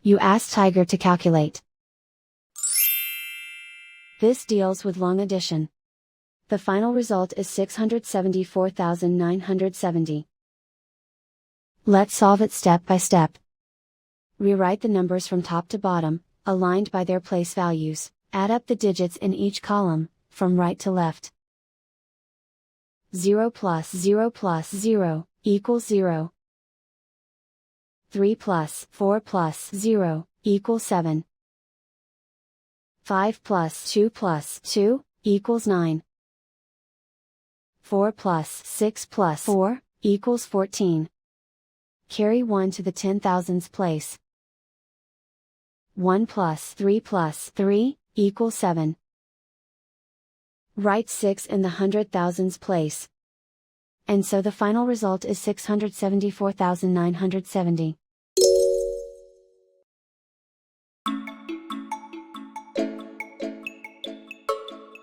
You ask Tiger to calculate. This deals with long addition. The final result is 674,970. Let's solve it step by step. Rewrite the numbers from top to bottom, aligned by their place values. Add up the digits in each column, from right to left. 0 plus 0 plus 0 equals 0. 3 plus 4 plus 0 equals 7. 5 plus 2 plus 2 equals 9. 4 plus 6 plus 4 equals 14. Carry 1 to the 10,000th place. 1 plus 3 equals 7. Write 6 in the 100,000th place. And so the final result is 674,970.